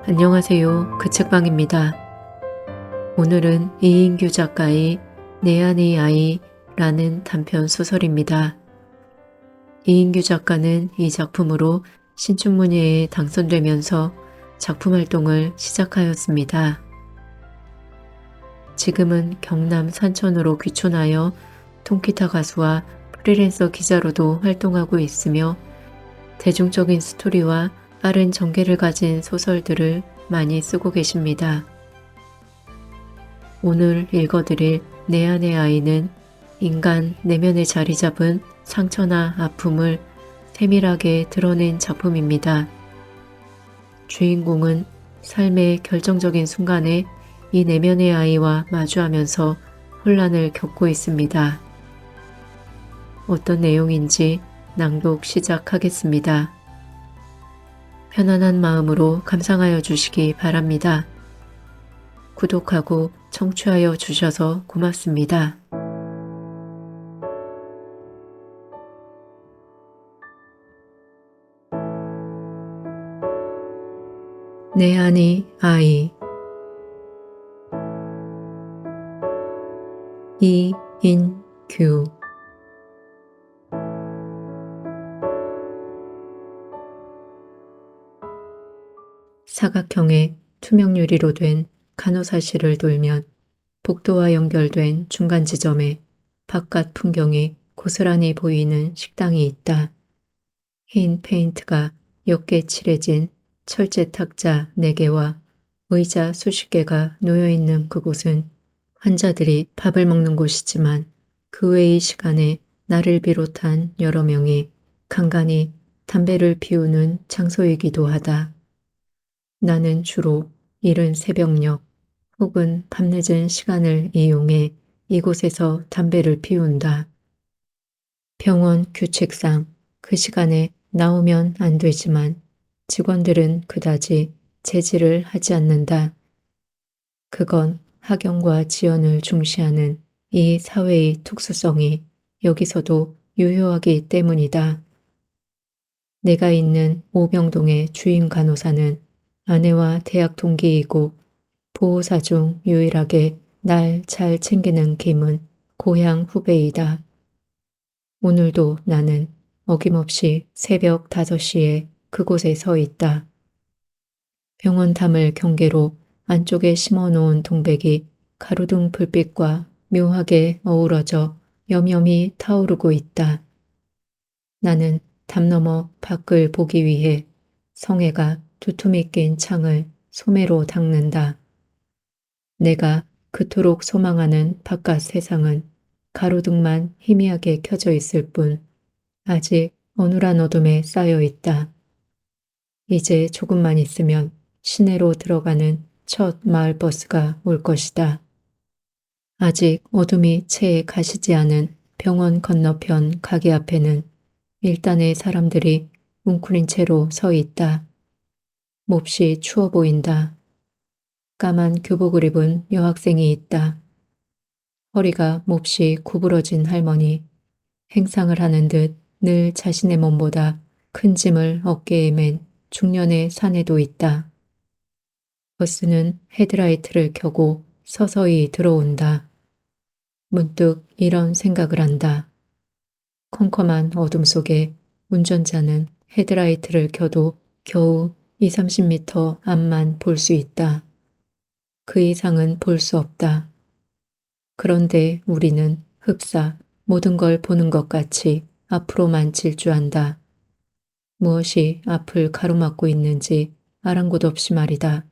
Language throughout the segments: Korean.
안녕하세요. 그 책방입니다. 오늘은 이인규 작가의 내 안의 아이라는 단편 소설입니다. 이인규 작가는 이 작품으로 신춘문예에 당선되면서 작품 활동을 시작하였습니다. 지금은 경남 산천으로 귀촌하여 통기타 가수와 프리랜서 기자로도 활동하고 있으며 대중적인 스토리와 빠른 전개를 가진 소설들을 많이 쓰고 계십니다. 오늘 읽어드릴 내 안의 아이는 인간 내면에 자리 잡은 상처나 아픔을 세밀하게 드러낸 작품입니다. 주인공은 삶의 결정적인 순간에 이 내면의 아이와 마주하면서 혼란을 겪고 있습니다. 어떤 내용인지 낭독 시작하겠습니다. 편안한 마음으로 감상하여 주시기 바랍니다. 구독하고 청취하여 주셔서 고맙습니다. 내 안의 아이 이인규 사각형의 투명 유리로 된 간호사실을 돌면 복도와 연결된 중간 지점에 바깥 풍경이 고스란히 보이는 식당이 있다. 흰 페인트가 옅게 칠해진 철제 탁자 4개와 의자 수십 개가 놓여있는 그곳은 환자들이 밥을 먹는 곳이지만 그 외의 시간에 나를 비롯한 여러 명이 간간히 담배를 피우는 장소이기도 하다. 나는 주로 이른 새벽녘 혹은 밤늦은 시간을 이용해 이곳에서 담배를 피운다. 병원 규칙상 그 시간에 나오면 안 되지만 직원들은 그다지 제지를 하지 않는다. 그건 학연과 지연을 중시하는 이 사회의 특수성이 여기서도 유효하기 때문이다. 내가 있는 오병동의 주임 간호사는 아내와 대학 동기이고 보호사 중 유일하게 날 잘 챙기는 김은 고향 후배이다. 오늘도 나는 어김없이 새벽 5시에 그곳에 서 있다. 병원 담을 경계로 안쪽에 심어놓은 동백이 가로등 불빛과 묘하게 어우러져 염염이 타오르고 있다. 나는 담 너머 밖을 보기 위해 성에가 두툼이 낀 창을 소매로 닦는다. 내가 그토록 소망하는 바깥 세상은 가로등만 희미하게 켜져 있을 뿐 아직 어눌한 어둠에 쌓여 있다. 이제 조금만 있으면 시내로 들어가는 첫 마을버스가 올 것이다. 아직 어둠이 채 가시지 않은 병원 건너편 가게 앞에는 일단의 사람들이 웅크린 채로 서 있다. 몹시 추워 보인다. 까만 교복을 입은 여학생이 있다. 허리가 몹시 구부러진 할머니, 행상을 하는 듯 늘 자신의 몸보다 큰 짐을 어깨에 맨 중년의 사내도 있다. 버스는 헤드라이트를 켜고 서서히 들어온다. 문득 이런 생각을 한다. 컴컴한 어둠 속에 운전자는 헤드라이트를 켜도 겨우 20-30m 앞만 볼 수 있다. 그 이상은 볼 수 없다. 그런데 우리는 흡사 모든 걸 보는 것 같이 앞으로만 질주한다. 무엇이 앞을 가로막고 있는지 아랑곳 없이 말이다.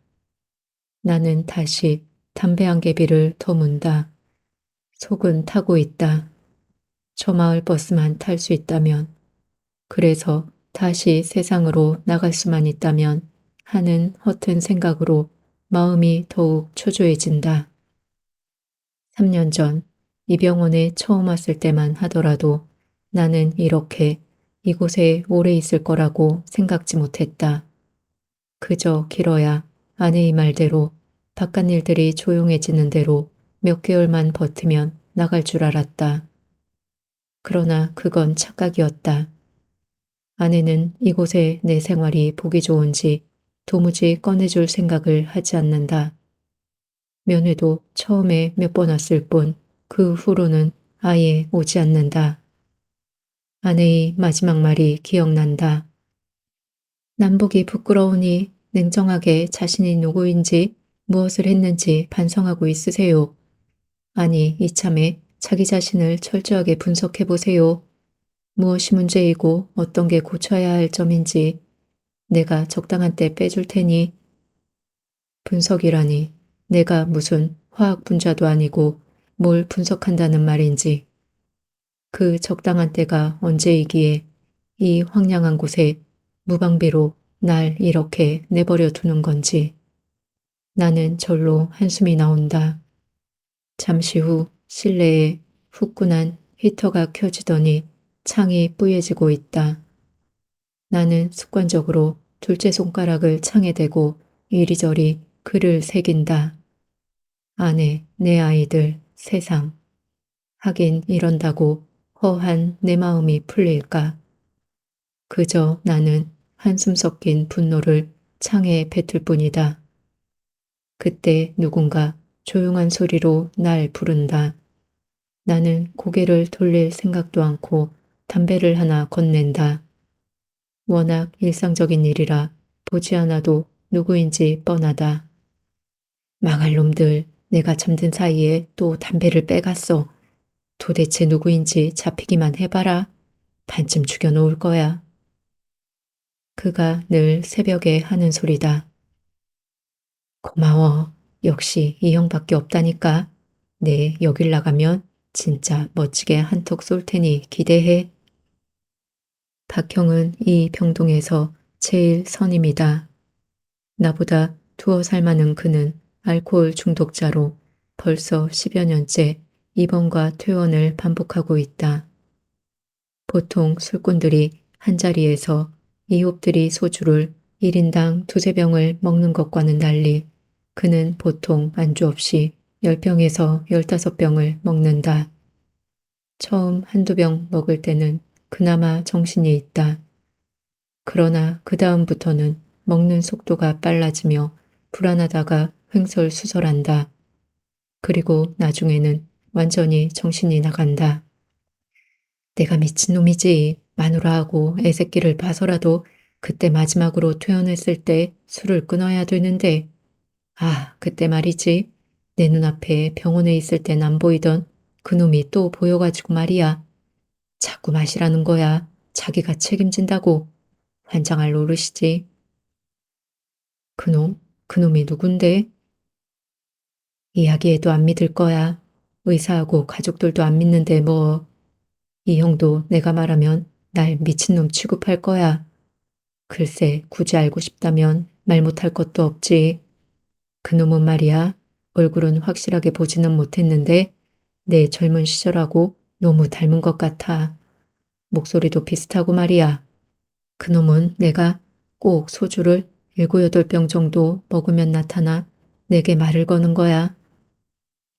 나는 다시 담배 한 개비를 더 문다. 속은 타고 있다. 저 마을 버스만 탈 수 있다면, 그래서 다시 세상으로 나갈 수만 있다면 하는 허튼 생각으로 마음이 더욱 초조해진다. 3년 전 이 병원에 처음 왔을 때만 하더라도 나는 이렇게 이곳에 오래 있을 거라고 생각지 못했다. 그저 길어야 아내의 말대로 바깥 일들이 조용해지는 대로 몇 개월만 버티면 나갈 줄 알았다. 그러나 그건 착각이었다. 아내는 이곳에 내 생활이 보기 좋은지 도무지 꺼내줄 생각을 하지 않는다. 면회도 처음에 몇 번 왔을 뿐 그 후로는 아예 오지 않는다. 아내의 마지막 말이 기억난다. 남보기 부끄러우니 냉정하게 자신이 누구인지 무엇을 했는지 반성하고 있으세요. 아니, 이참에 자기 자신을 철저하게 분석해 보세요. 무엇이 문제이고 어떤 게 고쳐야 할 점인지 내가 적당한 때 빼줄 테니. 분석이라니, 내가 무슨 화학 분자도 아니고 뭘 분석한다는 말인지. 그 적당한 때가 언제이기에 이 황량한 곳에 무방비로 날 이렇게 내버려 두는 건지. 나는 절로 한숨이 나온다. 잠시 후 실내에 후끈한 히터가 켜지더니 창이 뿌얘지고 있다. 나는 습관적으로 둘째 손가락을 창에 대고 이리저리 글을 새긴다. 아내, 내 아이들, 세상. 하긴 이런다고 허한 내 마음이 풀릴까. 그저 나는 한숨 섞인 분노를 창에 뱉을 뿐이다. 그때 누군가 조용한 소리로 날 부른다. 나는 고개를 돌릴 생각도 않고 담배를 하나 건넨다. 워낙 일상적인 일이라 보지 않아도 누구인지 뻔하다. 망할 놈들, 내가 잠든 사이에 또 담배를 빼갔어. 도대체 누구인지 잡히기만 해봐라. 반쯤 죽여놓을 거야. 그가 늘 새벽에 하는 소리다. 고마워. 역시 이 형밖에 없다니까. 내 여길 나가면 진짜 멋지게 한턱 쏠 테니 기대해. 박형은 이 병동에서 제일 선임이다. 나보다 두어 살 많은 그는 알코올 중독자로 벌써 10여 년째 입원과 퇴원을 반복하고 있다. 보통 술꾼들이 한자리에서 이홉들이 소주를 1인당 두세 병을 먹는 것과는 달리 그는 보통 안주 없이 10병에서 15병을 먹는다. 처음 한두 병 먹을 때는 그나마 정신이 있다. 그러나 그 다음부터는 먹는 속도가 빨라지며 불안하다가 횡설수설한다. 그리고 나중에는 완전히 정신이 나간다. 내가 미친놈이지. 마누라하고 애새끼를 봐서라도 그때 마지막으로 퇴원했을 때 술을 끊어야 되는데. 아, 그때 말이지. 내 눈앞에 병원에 있을 땐 안 보이던 그놈이 또 보여가지고 말이야. 자꾸 마시라는 거야. 자기가 책임진다고. 환장할 노릇이지. 그놈? 그놈이 누군데? 이야기해도 안 믿을 거야. 의사하고 가족들도 안 믿는데 뭐. 이 형도 내가 말하면 날 미친놈 취급할 거야. 글쎄, 굳이 알고 싶다면 말 못할 것도 없지. 그놈은 말이야. 얼굴은 확실하게 보지는 못했는데 내 젊은 시절하고 너무 닮은 것 같아. 목소리도 비슷하고 말이야. 그놈은 내가 꼭 소주를 7, 8병 정도 먹으면 나타나 내게 말을 거는 거야.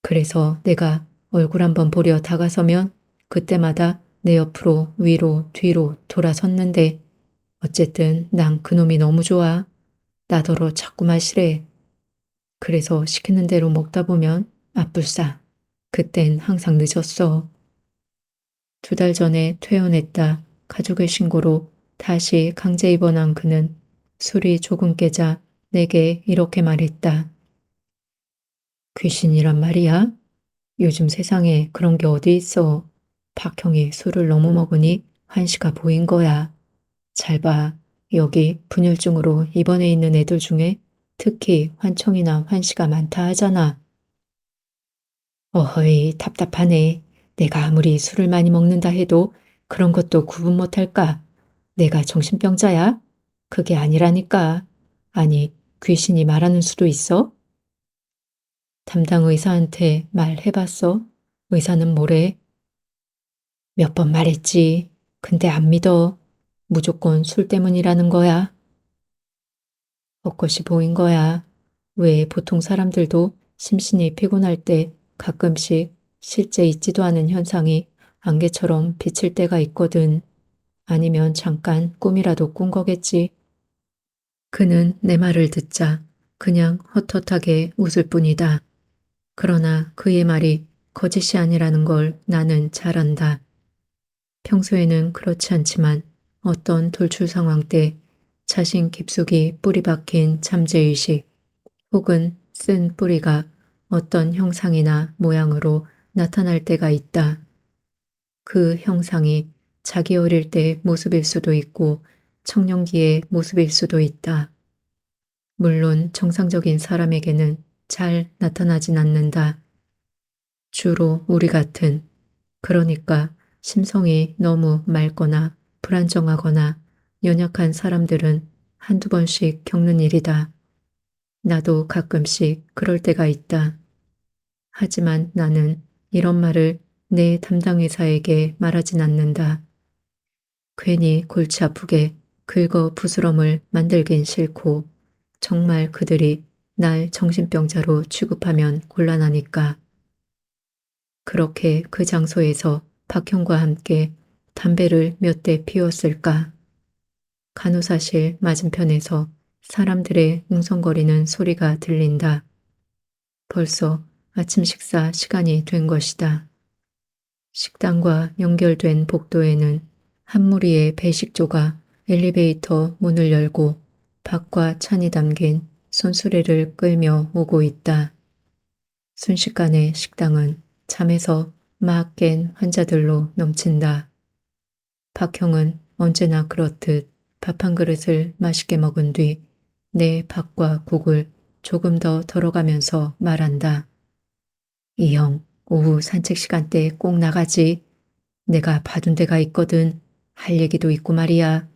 그래서 내가 얼굴 한번 보려 다가서면 그때마다 내 옆으로 위로 뒤로 돌아섰는데 어쨌든 난 그놈이 너무 좋아. 나더러 자꾸 마시래. 그래서 시키는 대로 먹다 보면 아뿔싸. 그땐 항상 늦었어. 2달 전에 퇴원했다. 가족의 신고로 다시 강제 입원한 그는 술이 조금 깨자 내게 이렇게 말했다. 귀신이란 말이야? 요즘 세상에 그런 게 어디 있어. 박형이 술을 너무 먹으니 환시가 보인 거야. 잘 봐. 여기 분열증으로 입원해 있는 애들 중에 특히 환청이나 환시가 많다 하잖아. 어허이, 답답하네. 내가 아무리 술을 많이 먹는다 해도 그런 것도 구분 못할까? 내가 정신병자야? 그게 아니라니까. 아니, 귀신이 말하는 수도 있어? 담당 의사한테 말해봤어? 의사는 뭐래? 몇 번 말했지. 근데 안 믿어. 무조건 술 때문이라는 거야. 벚꽃이 보인 거야. 왜 보통 사람들도 심신이 피곤할 때 가끔씩 실제 있지도 않은 현상이 안개처럼 비칠 때가 있거든. 아니면 잠깐 꿈이라도 꾼 거겠지. 그는 내 말을 듣자 그냥 헛헛하게 웃을 뿐이다. 그러나 그의 말이 거짓이 아니라는 걸 나는 잘 안다. 평소에는 그렇지 않지만 어떤 돌출 상황 때 자신 깊숙이 뿌리 박힌 잠재의식 혹은 쓴 뿌리가 어떤 형상이나 모양으로 나타날 때가 있다. 그 형상이 자기 어릴 때 모습일 수도 있고 청년기의 모습일 수도 있다. 물론 정상적인 사람에게는 잘 나타나진 않는다. 주로 우리 같은, 그러니까 심성이 너무 맑거나 불안정하거나 연약한 사람들은 한두 번씩 겪는 일이다. 나도 가끔씩 그럴 때가 있다. 하지만 나는 이런 말을 내 담당 의사에게 말하진 않는다. 괜히 골치 아프게 긁어 부스럼을 만들긴 싫고 정말 그들이 날 정신병자로 취급하면 곤란하니까. 그렇게 그 장소에서 박형과 함께 담배를 몇 대 피웠을까. 간호사실 맞은편에서 사람들의 웅성거리는 소리가 들린다. 벌써 아침 식사 시간이 된 것이다. 식당과 연결된 복도에는 한 무리의 배식조가 엘리베이터 문을 열고 밥과 찬이 담긴 손수레를 끌며 오고 있다. 순식간에 식당은 잠에서 막 깬 환자들로 넘친다. 박형은 언제나 그렇듯 밥 한 그릇을 맛있게 먹은 뒤 내 밥과 국을 조금 더 덜어가면서 말한다. 이 형, 오후 산책 시간대에 꼭 나가지. 내가 봐둔 데가 있거든. 할 얘기도 있고 말이야.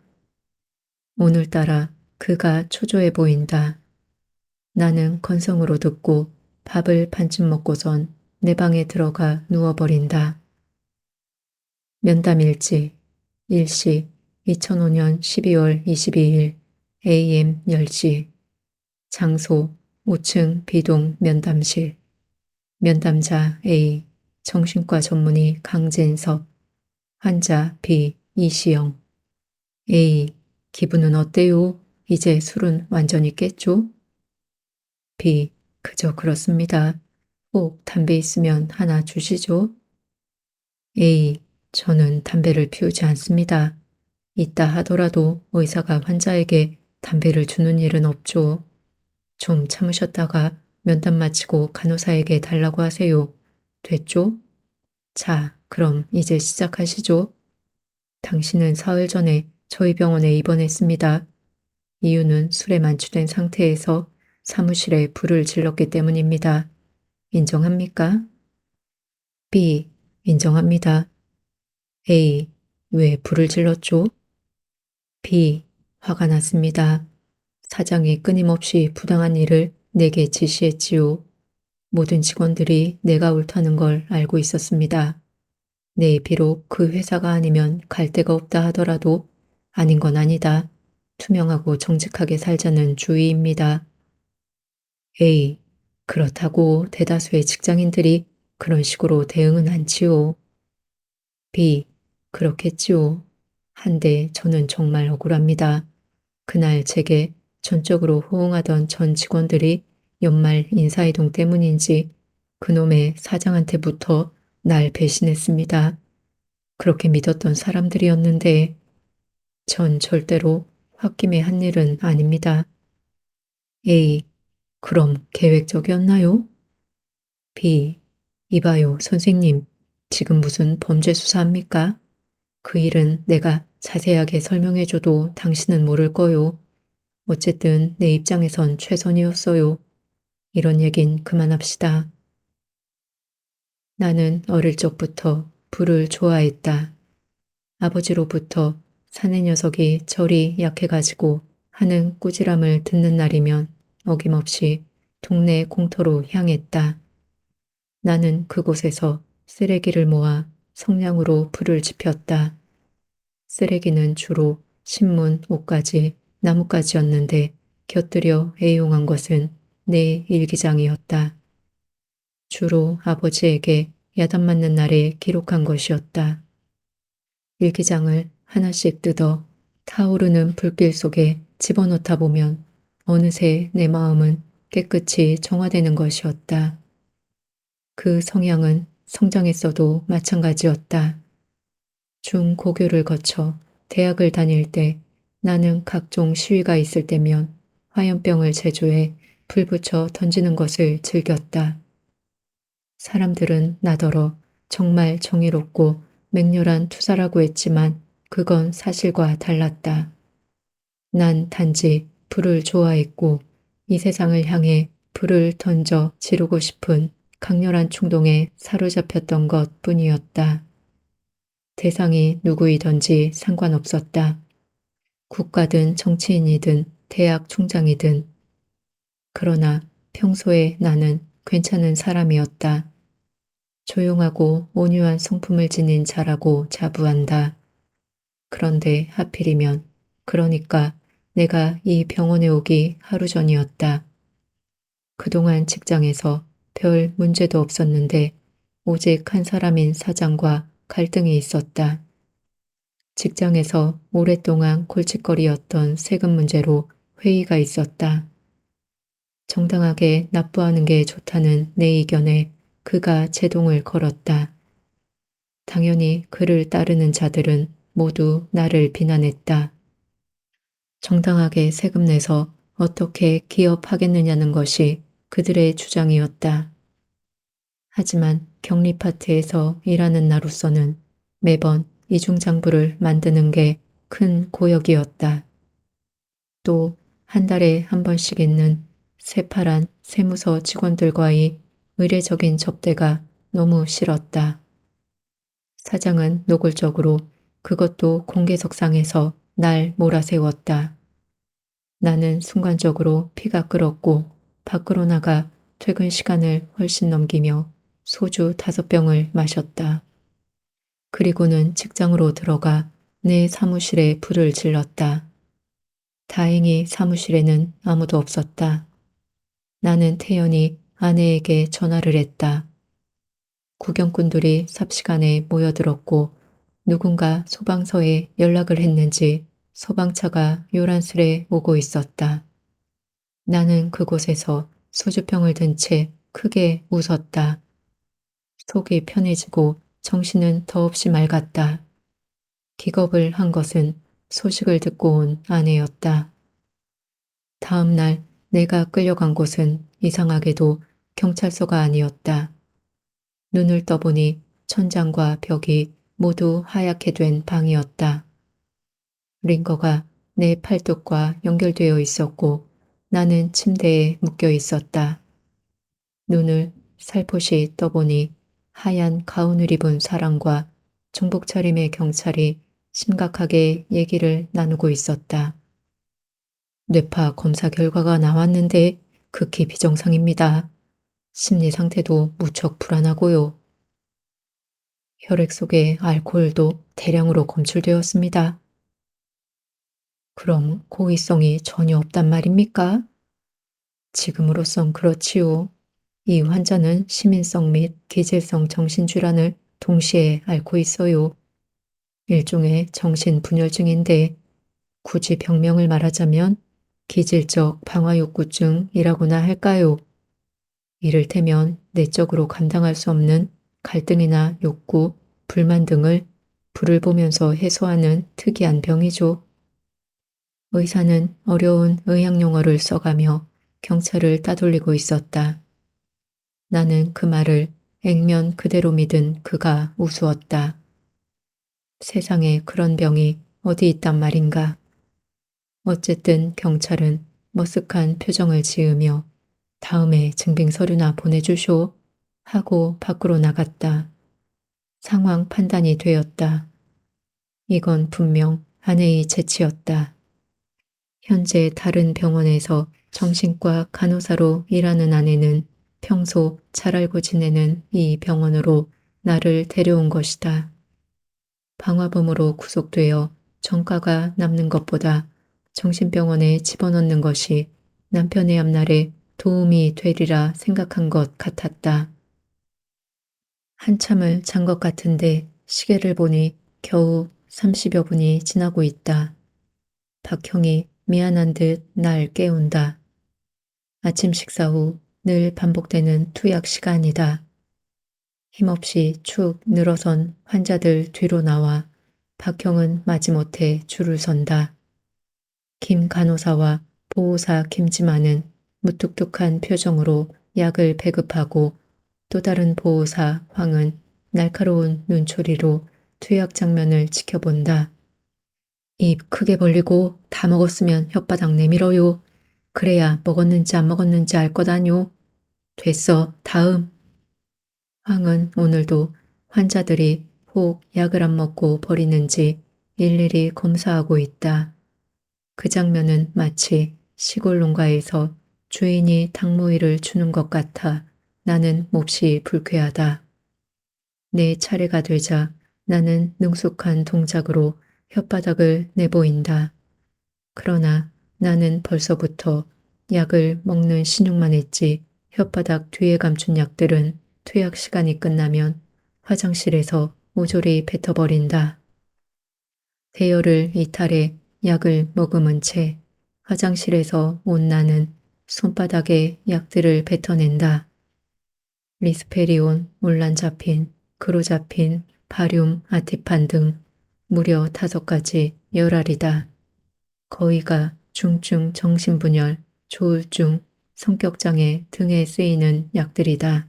오늘따라 그가 초조해 보인다. 나는 건성으로 듣고 밥을 반쯤 먹고선 내 방에 들어가 누워버린다. 면담일지 일시 2005년 12월 22일 AM 10시 장소 5층 B동 면담실 면담자 A 정신과 전문의 강진섭 환자 B 이시영 A 기분은 어때요? 이제 술은 완전히 깼죠? B 그저 그렇습니다. 꼭 담배 있으면 하나 주시죠? A 저는 담배를 피우지 않습니다. 있다 하더라도 의사가 환자에게 담배를 주는 일은 없죠. 좀 참으셨다가 면담 마치고 간호사에게 달라고 하세요. 됐죠? 자, 그럼 이제 시작하시죠. 당신은 사흘 전에 저희 병원에 입원했습니다. 이유는 술에 만취된 상태에서 사무실에 불을 질렀기 때문입니다. 인정합니까? B. 인정합니다. A. 왜 불을 질렀죠? B. 화가 났습니다. 사장이 끊임없이 부당한 일을 내게 지시했지요. 모든 직원들이 내가 옳다는 걸 알고 있었습니다. 네, 비록 그 회사가 아니면 갈 데가 없다 하더라도 아닌 건 아니다. 투명하고 정직하게 살자는 주의입니다. A. 그렇다고 대다수의 직장인들이 그런 식으로 대응은 않지요. B. 그렇겠지요. 한데 저는 정말 억울합니다. 그날 제게 전적으로 호응하던 전 직원들이 연말 인사이동 때문인지 그놈의 사장한테부터 날 배신했습니다. 그렇게 믿었던 사람들이었는데 전 절대로 홧김에 한 일은 아닙니다. A. 그럼 계획적이었나요? B. 이봐요, 선생님. 지금 무슨 범죄 수사합니까? 그 일은 내가 자세하게 설명해줘도 당신은 모를 거요. 어쨌든 내 입장에선 최선이었어요. 이런 얘긴 그만합시다. 나는 어릴 적부터 불을 좋아했다. 아버지로부터 사내 녀석이 절이 약해가지고 하는 꾸지람을 듣는 날이면 어김없이 동네 공터로 향했다. 나는 그곳에서 쓰레기를 모아 성냥으로 불을 지폈다. 쓰레기는 주로 신문, 옷가지, 나뭇가지였는데 곁들여 애용한 것은 내 일기장이었다. 주로 아버지에게 야단 맞는 날에 기록한 것이었다. 일기장을 하나씩 뜯어 타오르는 불길 속에 집어넣다 보면 어느새 내 마음은 깨끗이 정화되는 것이었다. 그 성향은 성장했어도 마찬가지였다. 중고교를 거쳐 대학을 다닐 때 나는 각종 시위가 있을 때면 화염병을 제조해 불 붙여 던지는 것을 즐겼다. 사람들은 나더러 정말 정의롭고 맹렬한 투사라고 했지만 그건 사실과 달랐다. 난 단지 불을 좋아했고 이 세상을 향해 불을 던져 지르고 싶은 강렬한 충동에 사로잡혔던 것 뿐이었다. 대상이 누구이든지 상관없었다. 국가든 정치인이든 대학 총장이든. 그러나 평소에 나는 괜찮은 사람이었다. 조용하고 온유한 성품을 지닌 자라고 자부한다. 그런데 하필이면, 그러니까 내가 이 병원에 오기 하루 전이었다. 그동안 직장에서 별 문제도 없었는데 오직 한 사람인 사장과 갈등이 있었다. 직장에서 오랫동안 골칫거리였던 세금 문제로 회의가 있었다. 정당하게 납부하는 게 좋다는 내 의견에 그가 제동을 걸었다. 당연히 그를 따르는 자들은 모두 나를 비난했다. 정당하게 세금 내서 어떻게 기업하겠느냐는 것이 그들의 주장이었다. 하지만 격리 파트에서 일하는 나로서는 매번 이중장부를 만드는 게 큰 고역이었다. 또 한 달에 한 번씩 있는 새파란 세무서 직원들과의 의례적인 접대가 너무 싫었다. 사장은 노골적으로 그것도 공개석상에서 날 몰아세웠다. 나는 순간적으로 피가 끓었고 밖으로 나가 퇴근 시간을 훨씬 넘기며 소주 5병을 마셨다. 그리고는 직장으로 들어가 내 사무실에 불을 질렀다. 다행히 사무실에는 아무도 없었다. 나는 태연히 아내에게 전화를 했다. 구경꾼들이 삽시간에 모여들었고 누군가 소방서에 연락을 했는지 소방차가 요란스레 오고 있었다. 나는 그곳에서 소주병을 든 채 크게 웃었다. 속이 편해지고 정신은 더없이 맑았다. 기겁을 한 것은 소식을 듣고 온 아내였다. 다음 날 내가 끌려간 곳은 이상하게도 경찰서가 아니었다. 눈을 떠보니 천장과 벽이 모두 하얗게 된 방이었다. 링거가 내 팔뚝과 연결되어 있었고 나는 침대에 묶여 있었다. 눈을 살포시 떠보니 하얀 가운을 입은 사람과 정복 차림의 경찰이 심각하게 얘기를 나누고 있었다. 뇌파 검사 결과가 나왔는데 극히 비정상입니다. 심리 상태도 무척 불안하고요. 혈액 속에 알코올도 대량으로 검출되었습니다. 그럼 고의성이 전혀 없단 말입니까? 지금으로선 그렇지요. 이 환자는 시민성 및 기질성 정신질환을 동시에 앓고 있어요. 일종의 정신분열증인데 굳이 병명을 말하자면 기질적 방화욕구증이라고나 할까요? 이를테면 내적으로 감당할 수 없는 갈등이나 욕구, 불만 등을 불을 보면서 해소하는 특이한 병이죠. 의사는 어려운 의학 용어를 써가며 경찰을 따돌리고 있었다. 나는 그 말을 액면 그대로 믿은 그가 우스웠다. 세상에 그런 병이 어디 있단 말인가. 어쨌든 경찰은 머쓱한 표정을 지으며 다음에 증빙 서류나 보내주쇼 하고 밖으로 나갔다. 상황 판단이 되었다. 이건 분명 아내의 재치였다. 현재 다른 병원에서 정신과 간호사로 일하는 아내는 평소 잘 알고 지내는 이 병원으로 나를 데려온 것이다. 방화범으로 구속되어 정가가 남는 것보다 정신병원에 집어넣는 것이 남편의 앞날에 도움이 되리라 생각한 것 같았다. 한참을 잔 것 같은데 시계를 보니 겨우 30여 분이 지나고 있다. 박형이 미안한 듯 날 깨운다. 아침 식사 후 늘 반복되는 투약 시간이다. 힘없이 축 늘어선 환자들 뒤로 나와 박형은 마지못해 줄을 선다. 김 간호사와 보호사 김지만은 무뚝뚝한 표정으로 약을 배급하고 또 다른 보호사 황은 날카로운 눈초리로 투약 장면을 지켜본다. 입 크게 벌리고 다 먹었으면 혓바닥 내밀어요. 그래야 먹었는지 안 먹었는지 알 거다뇨. 됐어. 다음. 황은 오늘도 환자들이 혹 약을 안 먹고 버리는지 일일이 검사하고 있다. 그 장면은 마치 시골 농가에서 주인이 닭모이를 주는 것 같아 나는 몹시 불쾌하다. 내 차례가 되자 나는 능숙한 동작으로 혓바닥을 내보인다. 그러나 나는 벌써부터 약을 먹는 신용만 했지 혓바닥 뒤에 감춘 약들은 투약 시간이 끝나면 화장실에서 모조리 뱉어버린다. 대여를 이탈해 약을 머금은 채 화장실에서 온 나는 손바닥에 약들을 뱉어낸다. 리스페리온, 올란자핀, 크로자핀, 바륨, 아티판 등 무려 5가지 열알이다. 거의가 중증 정신분열, 조울증, 성격장애 등에 쓰이는 약들이다.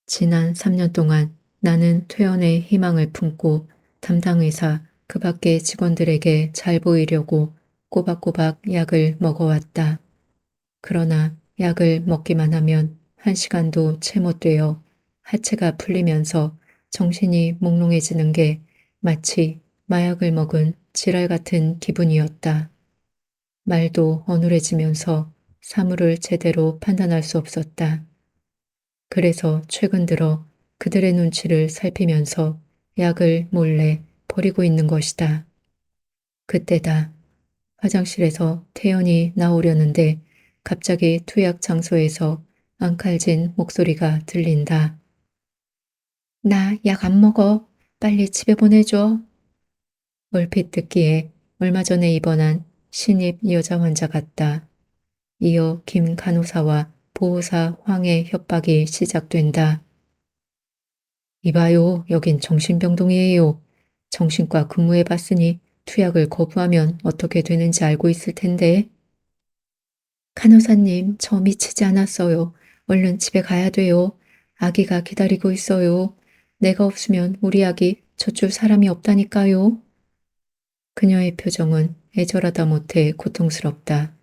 지난 3년 동안 나는 퇴원의 희망을 품고 담당 의사 그 밖의 직원들에게 잘 보이려고 꼬박꼬박 약을 먹어왔다. 그러나 약을 먹기만 하면 1시간도 채 못 되어 하체가 풀리면서 정신이 몽롱해지는 게 마치 마약을 먹은 지랄 같은 기분이었다. 말도 어눌해지면서 사물을 제대로 판단할 수 없었다. 그래서 최근 들어 그들의 눈치를 살피면서 약을 몰래 버리고 있는 것이다. 그때다. 화장실에서 태연이 나오려는데 갑자기 투약 장소에서 앙칼진 목소리가 들린다. 나 약 안 먹어. 빨리 집에 보내줘. 얼핏 듣기에 얼마 전에 입원한 신입 여자 환자 같다. 이어 김 간호사와 보호사 황의 협박이 시작된다. 이봐요, 여긴 정신병동이에요. 정신과 근무해봤으니 투약을 거부하면 어떻게 되는지 알고 있을 텐데. 간호사님, 저 미치지 않았어요. 얼른 집에 가야 돼요. 아기가 기다리고 있어요. 내가 없으면 우리 아기 젖줄 사람이 없다니까요. 그녀의 표정은 애절하다 못해 고통스럽다.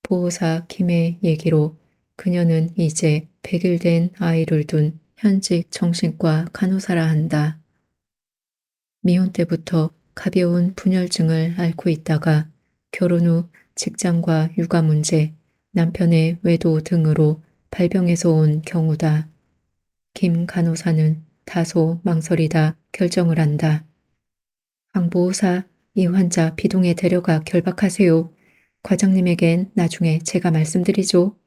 보호사 김의 얘기로 그녀는 이제 100일 된 아이를 둔 현직 정신과 간호사라 한다. 미혼 때부터 가벼운 분열증을 앓고 있다가 결혼 후 직장과 육아 문제, 남편의 외도 등으로 발병해서 온 경우다. 김 간호사는 다소 망설이다 결정을 한다. 황보호사, 이 환자 비동에 데려가 결박하세요. 과장님에겐 나중에 제가 말씀드리죠.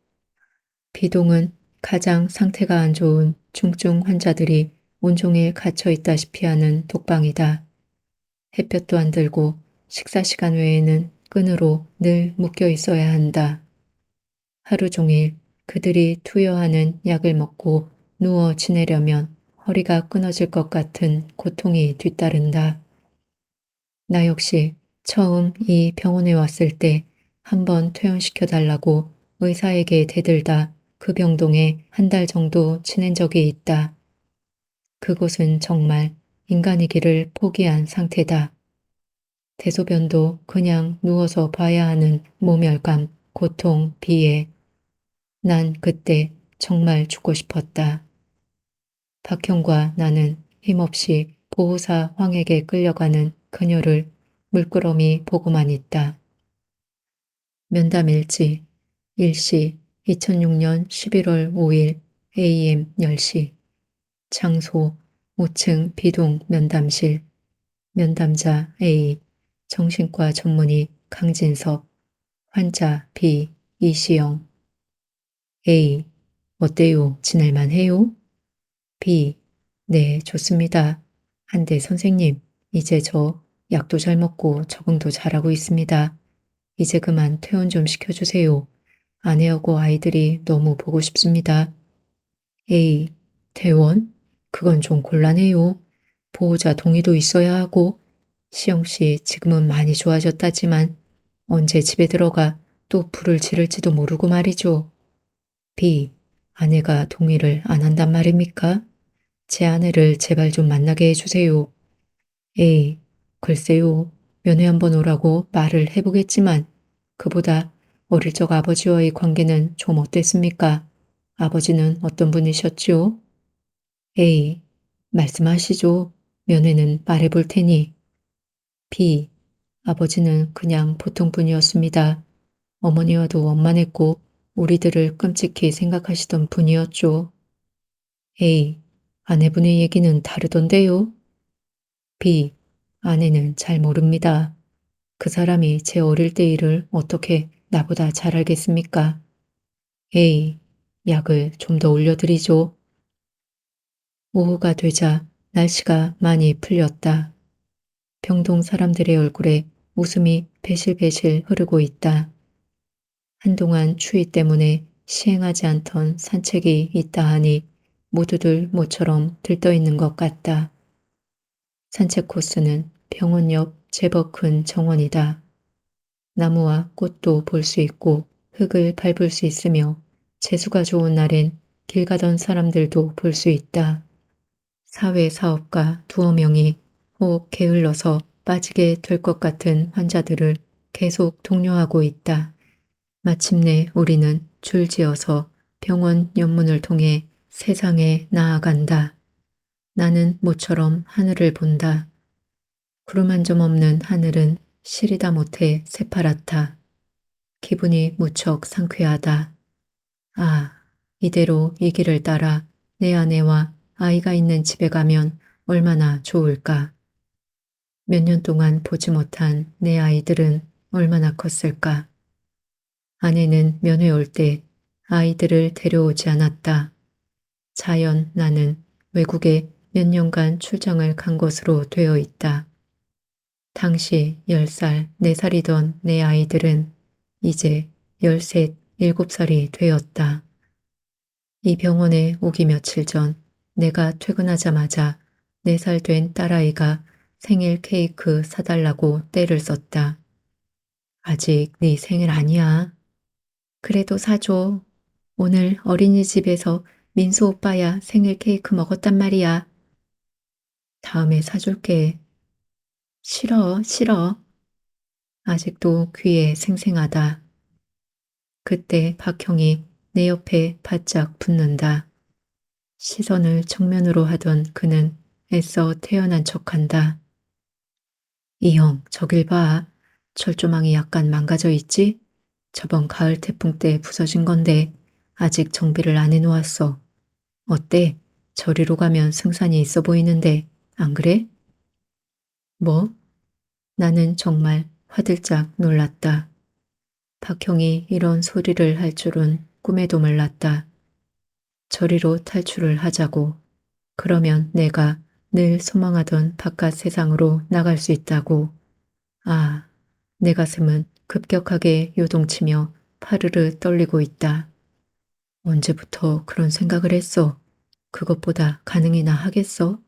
비동은 가장 상태가 안 좋은 중증 환자들이 온종일 갇혀 있다시피 하는 독방이다. 햇볕도 안 들고 식사 시간 외에는 끈으로 늘 묶여 있어야 한다. 하루 종일 그들이 투여하는 약을 먹고 누워 지내려면 허리가 끊어질 것 같은 고통이 뒤따른다. 나 역시 처음 이 병원에 왔을 때 한번 퇴원시켜 달라고 의사에게 대들다 그 병동에 1달 정도 지낸 적이 있다. 그곳은 정말 인간이기를 포기한 상태다. 대소변도 그냥 누워서 봐야 하는 모멸감, 고통, 비애. 난 그때 정말 죽고 싶었다. 박형과 나는 힘없이 보호사 황에게 끌려가는 그녀를 물끄러미 보고만 있다. 면담일지 일시 2006년 11월 5일 AM 10시 장소 5층 B동 면담실 면담자 A 정신과 전문의 강진섭 환자 B 이시영 A 어때요? 지낼만 해요? B 네 좋습니다. 한데 선생님 이제 저 약도 잘 먹고 적응도 잘하고 있습니다. 이제 그만 퇴원 좀 시켜주세요. 아내하고 아이들이 너무 보고 싶습니다. A. 대원? 그건 좀 곤란해요. 보호자 동의도 있어야 하고, 시영 씨 지금은 많이 좋아졌다지만 언제 집에 들어가 또 불을 지를지도 모르고 말이죠. B. 아내가 동의를 안 한단 말입니까? 제 아내를 제발 좀 만나게 해주세요. A. 글쎄요. 면회 한번 오라고 말을 해보겠지만 그보다 어릴 적 아버지와의 관계는 좀 어땠습니까? 아버지는 어떤 분이셨지요? A. 말씀하시죠. 면회는 말해볼 테니. B. 아버지는 그냥 보통 분이었습니다. 어머니와도 원만했고 우리들을 끔찍히 생각하시던 분이었죠. A. 아내분의 얘기는 다르던데요. B. 아내는 잘 모릅니다. 그 사람이 제 어릴 때 일을 어떻게 나보다 잘 알겠습니까? A. 약을 좀 더 올려드리죠. 오후가 되자 날씨가 많이 풀렸다. 병동 사람들의 얼굴에 웃음이 배실배실 흐르고 있다. 한동안 추위 때문에 시행하지 않던 산책이 있다 하니 모두들 모처럼 들떠 있는 것 같다. 산책 코스는 병원 옆 제법 큰 정원이다. 나무와 꽃도 볼 수 있고 흙을 밟을 수 있으며 재수가 좋은 날엔 길 가던 사람들도 볼 수 있다. 사회사업가 두어 명이 호흡 게을러서 빠지게 될 것 같은 환자들을 계속 독려하고 있다. 마침내 우리는 줄지어서 병원 연문을 통해 세상에 나아간다. 나는 모처럼 하늘을 본다. 구름 한 점 없는 하늘은 시리다 못해 새파랗다. 기분이 무척 상쾌하다. 아, 이대로 이 길을 따라 내 아내와 아이가 있는 집에 가면 얼마나 좋을까. 몇 년 동안 보지 못한 내 아이들은 얼마나 컸을까. 아내는 면회 올 때 아이들을 데려오지 않았다. 자연 나는 외국에 몇 년간 출장을 간 것으로 되어 있다. 당시 10살, 4살이던 내 아이들은 이제 13, 7살이 되었다. 이 병원에 오기 며칠 전 내가 퇴근하자마자 4살 된 딸아이가 생일 케이크 사달라고 떼를 썼다. 아직 네 생일 아니야. 그래도 사줘. 오늘 어린이집에서 민수 오빠야 생일 케이크 먹었단 말이야. 다음에 사줄게. 싫어, 싫어. 아직도 귀에 생생하다. 그때 박형이 내 옆에 바짝 붙는다. 시선을 정면으로 하던 그는 애써 태연한 척한다. 이 형, 저길 봐. 철조망이 약간 망가져 있지? 저번 가을 태풍 때 부서진 건데 아직 정비를 안 해놓았어. 어때? 저리로 가면 승산이 있어 보이는데 안 그래? 뭐? 나는 정말 화들짝 놀랐다. 박형이 이런 소리를 할 줄은 꿈에도 몰랐다. 저리로 탈출을 하자고. 그러면 내가 늘 소망하던 바깥 세상으로 나갈 수 있다고. 아, 내 가슴은 급격하게 요동치며 파르르 떨리고 있다. 언제부터 그런 생각을 했어? 그것보다 가능이나 하겠어?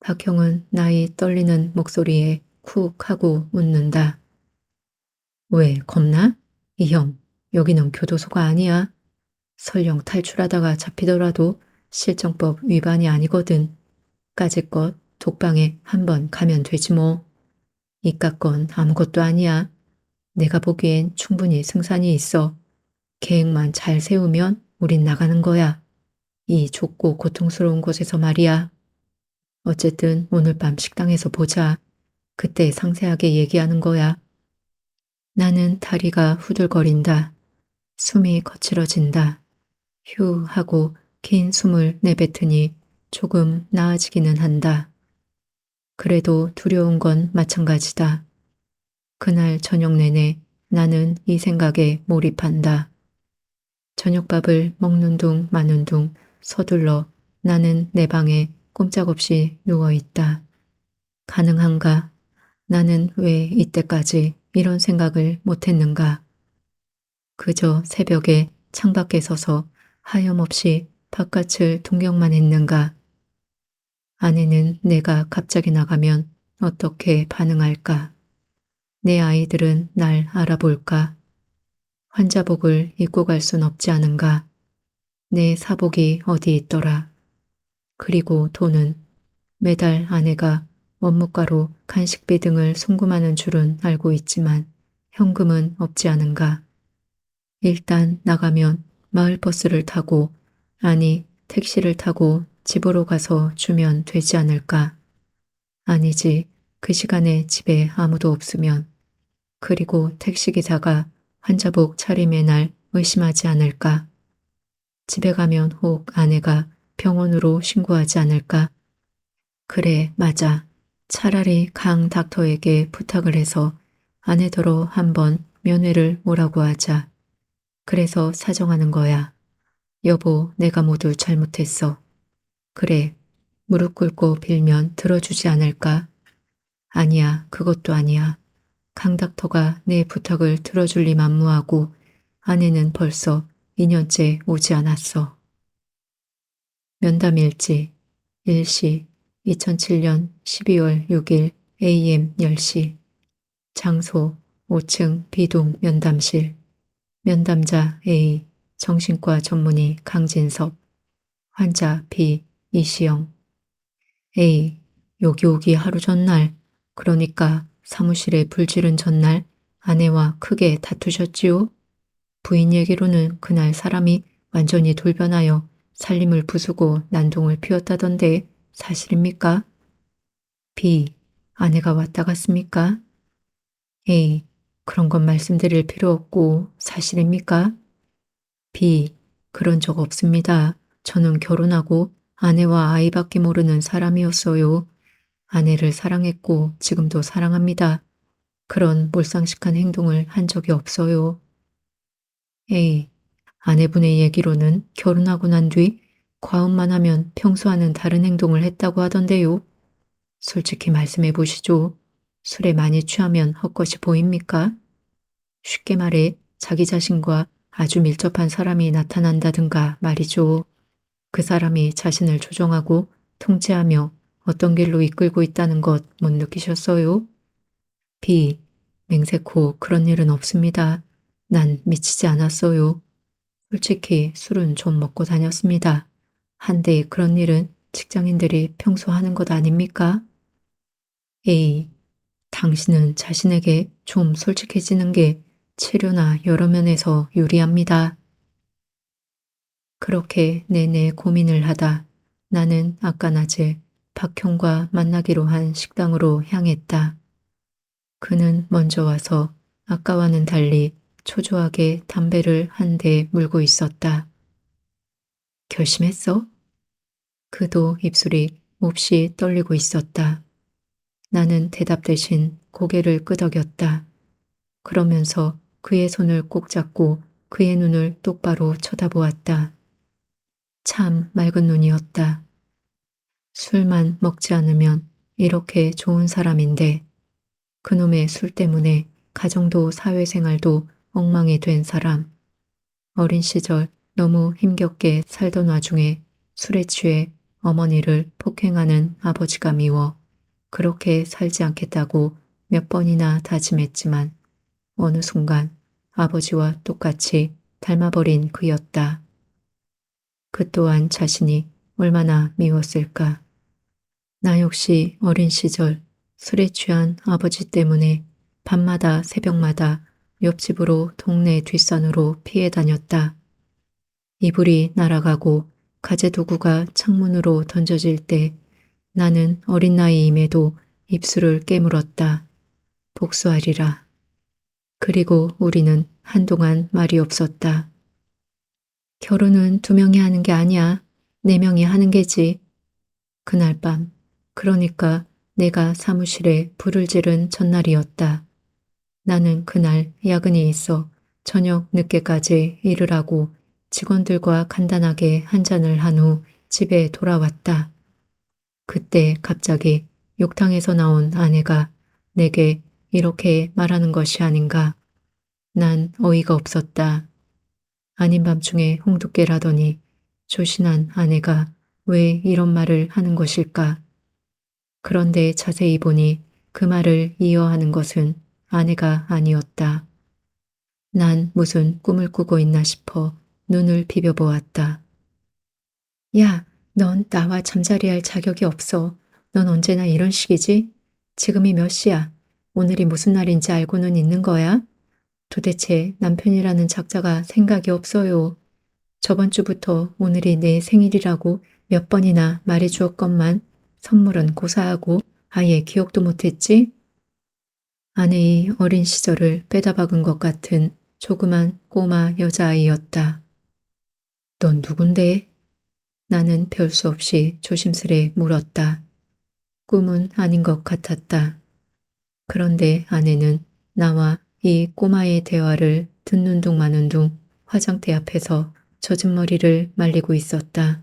박형은 나의 떨리는 목소리에 쿡 하고 웃는다. 왜, 겁나? 이 형, 여기는 교도소가 아니야. 설령 탈출하다가 잡히더라도 실정법 위반이 아니거든. 까짓것 독방에 한번 가면 되지 뭐. 이깟 건 아무것도 아니야. 내가 보기엔 충분히 승산이 있어. 계획만 잘 세우면 우린 나가는 거야. 이 좁고 고통스러운 곳에서 말이야. 어쨌든 오늘 밤 식당에서 보자. 그때 상세하게 얘기하는 거야. 나는 다리가 후들거린다. 숨이 거칠어진다. 휴 하고 긴 숨을 내뱉으니 조금 나아지기는 한다. 그래도 두려운 건 마찬가지다. 그날 저녁 내내 나는 이 생각에 몰입한다. 저녁밥을 먹는 둥 마는 둥 서둘러 나는 내 방에 꼼짝없이 누워있다. 가능한가? 나는 왜 이때까지 이런 생각을 못했는가? 그저 새벽에 창밖에 서서 하염없이 바깥을 동경만 했는가. 아내는 내가 갑자기 나가면 어떻게 반응할까? 내 아이들은 날 알아볼까? 환자복을 입고 갈 순 없지 않은가? 내 사복이 어디 있더라? 그리고 돈은 매달 아내가 원무가로 간식비 등을 송금하는 줄은 알고 있지만 현금은 없지 않은가? 일단 나가면 마을버스를 타고, 아니 택시를 타고 집으로 가서 주면 되지 않을까? 아니지, 그 시간에 집에 아무도 없으면. 그리고 택시기사가 환자복 차림의 날 의심하지 않을까? 집에 가면 혹 아내가 병원으로 신고하지 않을까? 그래, 맞아. 차라리 강 닥터에게 부탁을 해서 아내더러 한번 면회를 오라고 하자. 그래서 사정하는 거야. 여보, 내가 모두 잘못했어. 그래, 무릎 꿇고 빌면 들어주지 않을까? 아니야, 그것도 아니야. 강 닥터가 내 부탁을 들어줄 리 만무하고 아내는 벌써 2년째 오지 않았어. 면담일지 일시 2007년 12월 6일 AM 10시 장소 5층 B동 면담실 면담자 A 정신과 전문의 강진섭 환자 B 이시영 A 여기 오기 하루 전날 그러니까 사무실에 불 지른 전날 아내와 크게 다투셨지요? 부인 얘기로는 그날 사람이 완전히 돌변하여 살림을 부수고 난동을 피웠다던데 사실입니까? B. 아내가 왔다 갔습니까? A. 그런 건 말씀드릴 필요 없고 사실입니까? B. 그런 적 없습니다. 저는 결혼하고 아내와 아이밖에 모르는 사람이었어요. 아내를 사랑했고 지금도 사랑합니다. 그런 몰상식한 행동을 한 적이 없어요. A. 아내분의 얘기로는 결혼하고 난 뒤 과음만 하면 평소와는 다른 행동을 했다고 하던데요. 솔직히 말씀해 보시죠. 술에 많이 취하면 헛것이 보입니까? 쉽게 말해 자기 자신과 아주 밀접한 사람이 나타난다든가 말이죠. 그 사람이 자신을 조종하고 통제하며 어떤 길로 이끌고 있다는 것 못 느끼셨어요? B. 맹세코 그런 일은 없습니다. 난 미치지 않았어요. 솔직히 술은 좀 먹고 다녔습니다. 한데 그런 일은 직장인들이 평소 하는 것 아닙니까? A. 당신은 자신에게 좀 솔직해지는 게 치료나 여러 면에서 유리합니다. 그렇게 내내 고민을 하다 나는 아까 낮에 박형과 만나기로 한 식당으로 향했다. 그는 먼저 와서 아까와는 달리 초조하게 담배를 한 대 물고 있었다. 결심했어? 그도 입술이 몹시 떨리고 있었다. 나는 대답 대신 고개를 끄덕였다. 그러면서 그의 손을 꼭 잡고 그의 눈을 똑바로 쳐다보았다. 참 맑은 눈이었다. 술만 먹지 않으면 이렇게 좋은 사람인데 그놈의 술 때문에 가정도 사회생활도 엉망이 된 사람. 어린 시절 너무 힘겹게 살던 와중에 술에 취해 어머니를 폭행하는 아버지가 미워 그렇게 살지 않겠다고 몇 번이나 다짐했지만 어느 순간 아버지와 똑같이 닮아버린 그였다. 그 또한 자신이 얼마나 미웠을까. 나 역시 어린 시절 술에 취한 아버지 때문에 밤마다 새벽마다 옆집으로 동네 뒷산으로 피해 다녔다. 이불이 날아가고 가재도구가 창문으로 던져질 때 나는 어린 나이임에도 입술을 깨물었다. 복수하리라. 그리고 우리는 한동안 말이 없었다. 결혼은 2명이 하는 게 아니야. 4명이 하는 게지. 그날 밤, 그러니까 내가 사무실에 불을 지른 전날이었다. 나는 그날 야근이 있어 저녁 늦게까지 일을 하고 직원들과 간단하게 한잔을 한 후 집에 돌아왔다. 그때 갑자기 욕탕에서 나온 아내가 내게 이렇게 말하는 것이 아닌가. 난 어이가 없었다. 아닌 밤중에 홍두깨라더니 조신한 아내가 왜 이런 말을 하는 것일까? 그런데 자세히 보니 그 말을 이어하는 것은 아내가 아니었다. 난 무슨 꿈을 꾸고 있나 싶어 눈을 비벼보았다. 야, 넌 나와 잠자리할 자격이 없어. 넌 언제나 이런 식이지? 지금이 몇 시야? 오늘이 무슨 날인지 알고는 있는 거야? 도대체 남편이라는 작자가 생각이 없어요. 저번 주부터 오늘이 내 생일이라고 몇 번이나 말해 주었건만 선물은 고사하고 아예 기억도 못했지? 아내의 어린 시절을 빼다박은 것 같은 조그만 꼬마 여자아이였다. 넌 누군데? 나는 별 수 없이 조심스레 물었다. 꿈은 아닌 것 같았다. 그런데 아내는 나와 이 꼬마의 대화를 듣는 둥 마는 둥 화장대 앞에서 젖은 머리를 말리고 있었다.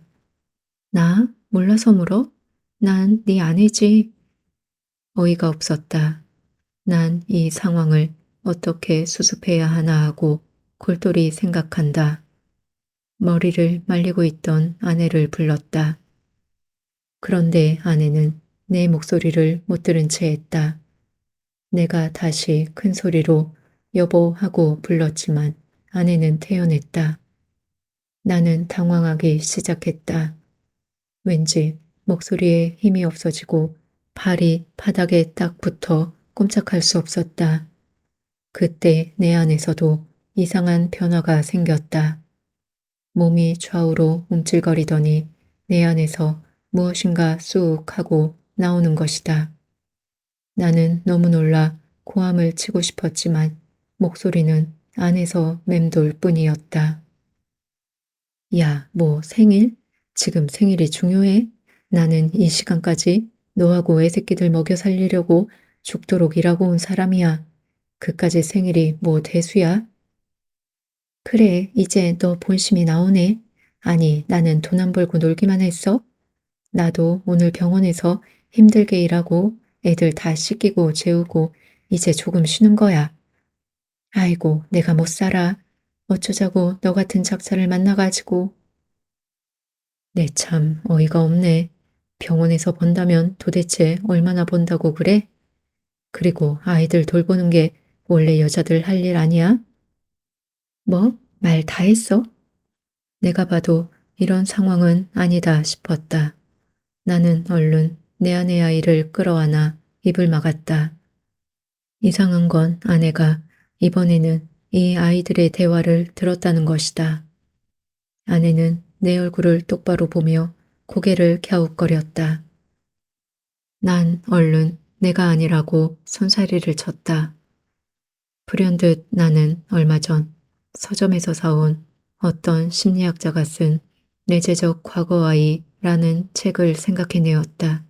나? 몰라서 물어? 난 네 아내지. 어이가 없었다. 난 이 상황을 어떻게 수습해야 하나 하고 골똘히 생각한다. 머리를 말리고 있던 아내를 불렀다. 그런데 아내는 내 목소리를 못 들은 채 했다. 내가 다시 큰 소리로 여보 하고 불렀지만 아내는 태연했다. 나는 당황하기 시작했다. 왠지 목소리에 힘이 없어지고 발이 바닥에 딱 붙어 꼼짝할 수 없었다. 그때 내 안에서도 이상한 변화가 생겼다. 몸이 좌우로 움찔거리더니 내 안에서 무엇인가 쑥 하고 나오는 것이다. 나는 너무 놀라 고함을 치고 싶었지만 목소리는 안에서 맴돌 뿐이었다. 야, 뭐 생일? 지금 생일이 중요해? 나는 이 시간까지 너하고 애새끼들 먹여 살리려고 죽도록 일하고 온 사람이야. 그까지 생일이 뭐 대수야? 그래, 이제 너 본심이 나오네. 아니, 나는 돈 안 벌고 놀기만 했어? 나도 오늘 병원에서 힘들게 일하고 애들 다 씻기고 재우고 이제 조금 쉬는 거야. 아이고, 내가 못 살아. 어쩌자고 너 같은 작자를 만나가지고. 내 참 어이가 없네. 병원에서 번다면 도대체 얼마나 번다고 그래? 그리고 아이들 돌보는 게 원래 여자들 할 일 아니야? 뭐? 말 다 했어? 내가 봐도 이런 상황은 아니다 싶었다. 나는 얼른 내 아내 아이를 끌어안아 입을 막았다. 이상한 건 아내가 이번에는 이 아이들의 대화를 들었다는 것이다. 아내는 내 얼굴을 똑바로 보며 고개를 갸웃거렸다. 난 얼른 내가 아니라고 손사리를 쳤다. 불현듯 나는 얼마 전 서점에서 사온 어떤 심리학자가 쓴 내재적 과거아이라는 책을 생각해내었다.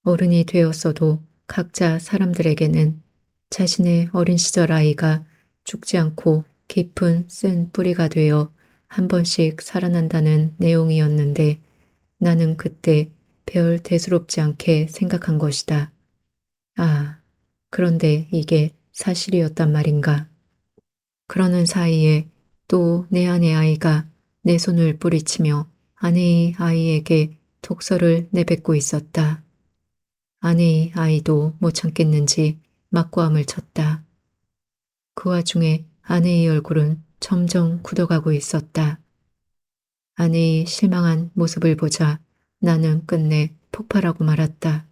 어른이 되었어도 각자 사람들에게는 자신의 어린 시절 아이가 죽지 않고 깊은 쓴 뿌리가 되어 한 번씩 살아난다는 내용이었는데 나는 그때 별 대수롭지 않게 생각한 것이다. 아, 그런데 이게 사실이었단 말인가. 그러는 사이에 또 내 아내 아이가 내 손을 뿌리치며 아내의 아이에게 독서를 내뱉고 있었다. 아내의 아이도 못 참겠는지 맞고함을 쳤다. 그 와중에 아내의 얼굴은 점점 굳어가고 있었다. 아내의 실망한 모습을 보자 나는 끝내 폭발하고 말았다.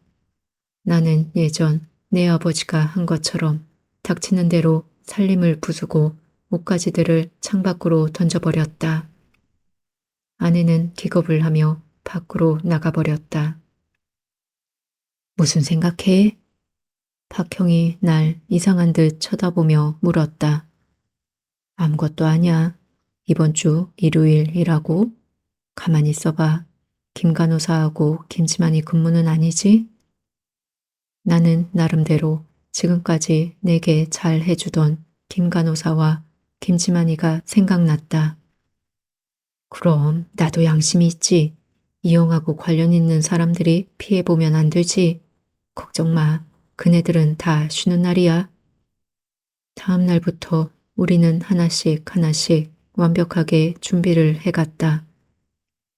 나는 예전 내 아버지가 한 것처럼 닥치는 대로 살림을 부수고 옷가지들을 창밖으로 던져버렸다. 아내는 기겁을 하며 밖으로 나가버렸다. 무슨 생각해? 박형이 날 이상한 듯 쳐다보며 물었다. 아무것도 아냐. 이번 주 일요일이라고? 가만히 있어봐. 김 간호사하고 김지만이 근무는 아니지? 나는 나름대로 지금까지 내게 잘 해주던 김 간호사와 김지만이가 생각났다. 그럼 나도 양심이 있지. 이용하고 관련 있는 사람들이 피해보면 안 되지. 걱정 마. 그네들은 다 쉬는 날이야. 다음 날부터 우리는 하나씩 하나씩 완벽하게 준비를 해갔다.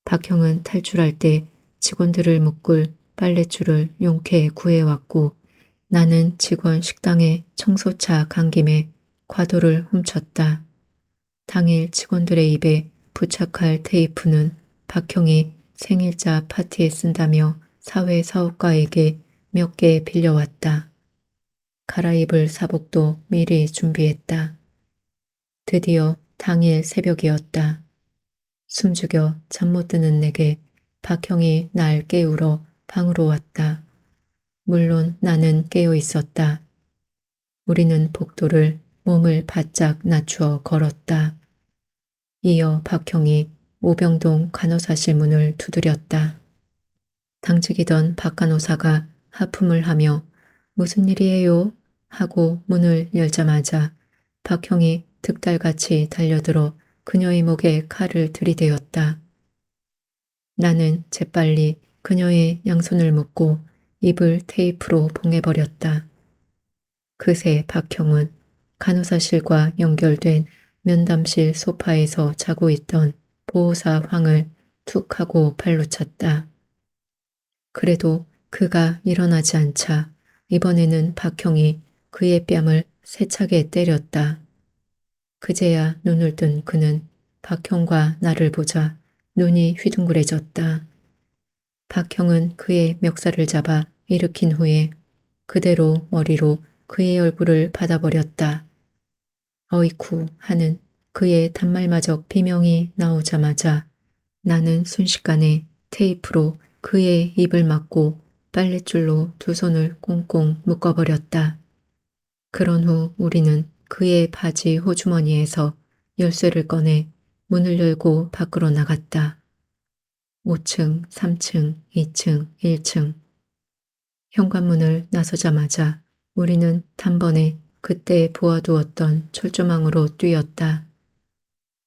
박형은 탈출할 때 직원들을 묶을 빨랫줄을 용케 구해왔고 나는 직원 식당에 청소차 간 김에 과도를 훔쳤다. 당일 직원들의 입에 부착할 테이프는 박형이 생일자 파티에 쓴다며 사회 사업가에게 몇 개 빌려왔다. 갈아입을 사복도 미리 준비했다. 드디어 당일 새벽이었다. 숨죽여 잠 못 드는 내게 박형이 날 깨우러 방으로 왔다. 물론 나는 깨어 있었다. 우리는 복도를 몸을 바짝 낮추어 걸었다. 이어 박형이 오병동 간호사실 문을 두드렸다. 당직이던 박 간호사가 하품을 하며 무슨 일이에요? 하고 문을 열자마자 박형이 득달같이 달려들어 그녀의 목에 칼을 들이대었다. 나는 재빨리 그녀의 양손을 묶고 입을 테이프로 봉해버렸다. 그새 박형은 간호사실과 연결된 면담실 소파에서 자고 있던 보호사 황을 툭 하고 발로 찼다. 그래도 그가 일어나지 않자 이번에는 박형이 그의 뺨을 세차게 때렸다. 그제야 눈을 뜬 그는 박형과 나를 보자 눈이 휘둥그레졌다. 박형은 그의 멱살을 잡아 일으킨 후에 그대로 머리로 그의 얼굴을 받아버렸다. 어이쿠 하는 그의 단말마적 비명이 나오자마자 나는 순식간에 테이프로 그의 입을 막고 빨랫줄로 두 손을 꽁꽁 묶어버렸다. 그런 후 우리는 그의 바지 호주머니에서 열쇠를 꺼내 문을 열고 밖으로 나갔다. 5층, 3층, 2층, 1층. 현관문을 나서자마자 우리는 단번에 그때 보아두었던 철조망으로 뛰었다.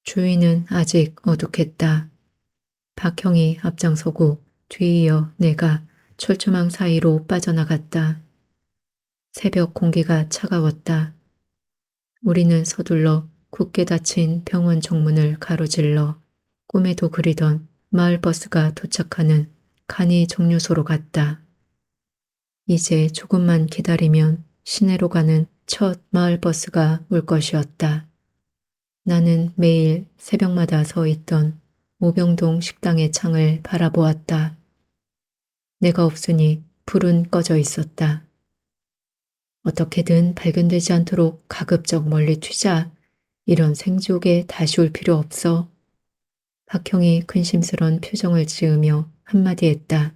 주위는 아직 어둑했다. 박형이 앞장서고 뒤이어 내가 철조망 사이로 빠져나갔다. 새벽 공기가 차가웠다. 우리는 서둘러 굳게 닫힌 병원 정문을 가로질러 꿈에도 그리던 마을버스가 도착하는 간이 정류소로 갔다. 이제 조금만 기다리면 시내로 가는 첫 마을버스가 올 것이었다. 나는 매일 새벽마다 서 있던 오병동 식당의 창을 바라보았다. 내가 없으니 불은 꺼져 있었다. 어떻게든 발견되지 않도록 가급적 멀리 튀자. 이런 생지옥에 다시 올 필요 없어. 박형이 근심스런 표정을 지으며 한마디 했다.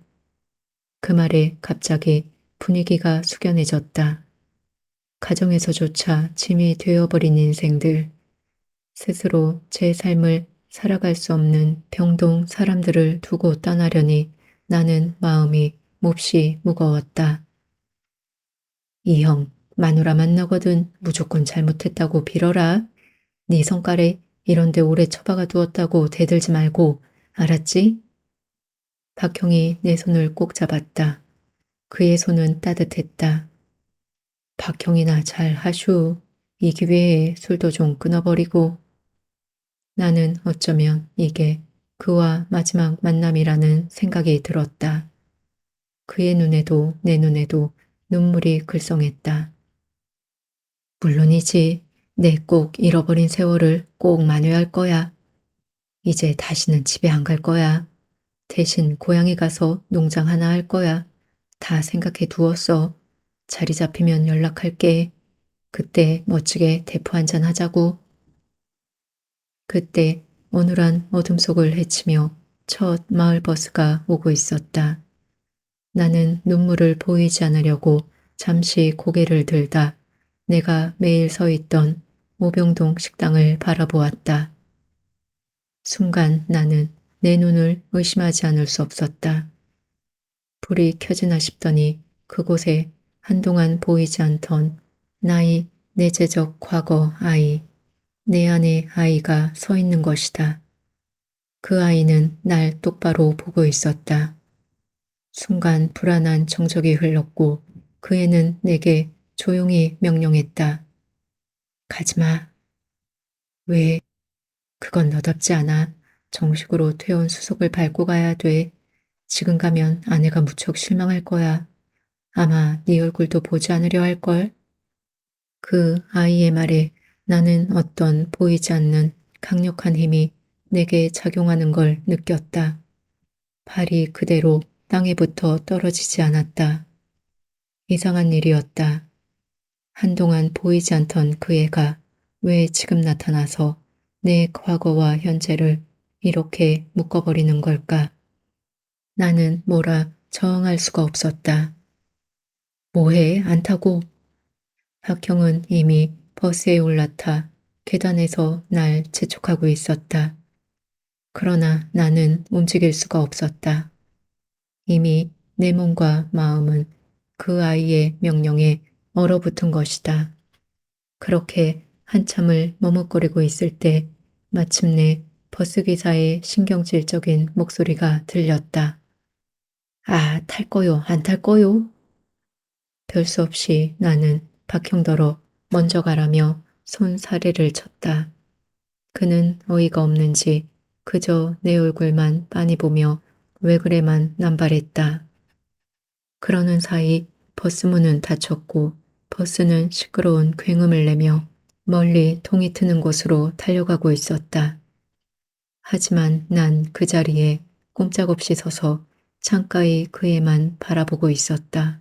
그 말에 갑자기 분위기가 숙연해졌다. 가정에서조차 짐이 되어버린 인생들, 스스로 제 삶을 살아갈 수 없는 병동 사람들을 두고 떠나려니 나는 마음이 몹시 무거웠다. 이 형, 마누라 만나거든 무조건 잘못했다고 빌어라. 네 성깔에 이런데 오래 처박아 두었다고 대들지 말고, 알았지? 박형이 내 손을 꼭 잡았다. 그의 손은 따뜻했다. 박형이나 잘 하슈. 이 기회에 술도 좀 끊어버리고. 나는 어쩌면 이게 그와 마지막 만남이라는 생각이 들었다. 그의 눈에도 내 눈에도 눈물이 글썽했다. 물론이지. 내 꼭 잃어버린 세월을 꼭 만회할 거야. 이제 다시는 집에 안 갈 거야. 대신 고향에 가서 농장 하나 할 거야. 다 생각해 두었어. 자리 잡히면 연락할게. 그때 멋지게 대포 한잔 하자고. 그때 어눌한 어둠 속을 헤치며 첫 마을 버스가 오고 있었다. 나는 눈물을 보이지 않으려고 잠시 고개를 들다 내가 매일 서 있던 오병동 식당을 바라보았다. 순간 나는 내 눈을 의심하지 않을 수 없었다. 불이 켜지나 싶더니 그곳에 한동안 보이지 않던 나의 내재적 과거 아이, 내 안의 아이가 서 있는 것이다. 그 아이는 날 똑바로 보고 있었다. 순간 불안한 정적이 흘렀고 그 애는 내게 조용히 명령했다. 가지마. 왜? 그건 너답지 않아. 정식으로 퇴원 수속을 밟고 가야 돼. 지금 가면 아내가 무척 실망할 거야. 아마 네 얼굴도 보지 않으려 할걸. 그 아이의 말에 나는 어떤 보이지 않는 강력한 힘이 내게 작용하는 걸 느꼈다. 발이 그대로 땅에 붙어 떨어지지 않았다. 이상한 일이었다. 한동안 보이지 않던 그 애가 왜 지금 나타나서 내 과거와 현재를 이렇게 묶어버리는 걸까? 나는 뭐라 저항할 수가 없었다. 뭐해? 안 타고. 박형은 이미 버스에 올라타 계단에서 날 재촉하고 있었다. 그러나 나는 움직일 수가 없었다. 이미 내 몸과 마음은 그 아이의 명령에 얼어붙은 것이다. 그렇게 한참을 머뭇거리고 있을 때 마침내 버스기사의 신경질적인 목소리가 들렸다. 아, 탈 거요, 안 탈 거요? 별 수 없이 나는 박형더러 먼저 가라며 손사래를 쳤다. 그는 어이가 없는지 그저 내 얼굴만 빤히 보며 왜 그래만 남발했다. 그러는 사이 버스문은 닫혔고 버스는 시끄러운 굉음을 내며 멀리 동이 트는 곳으로 달려가고 있었다. 하지만 난 그 자리에 꼼짝없이 서서 창가의 그애만 바라보고 있었다.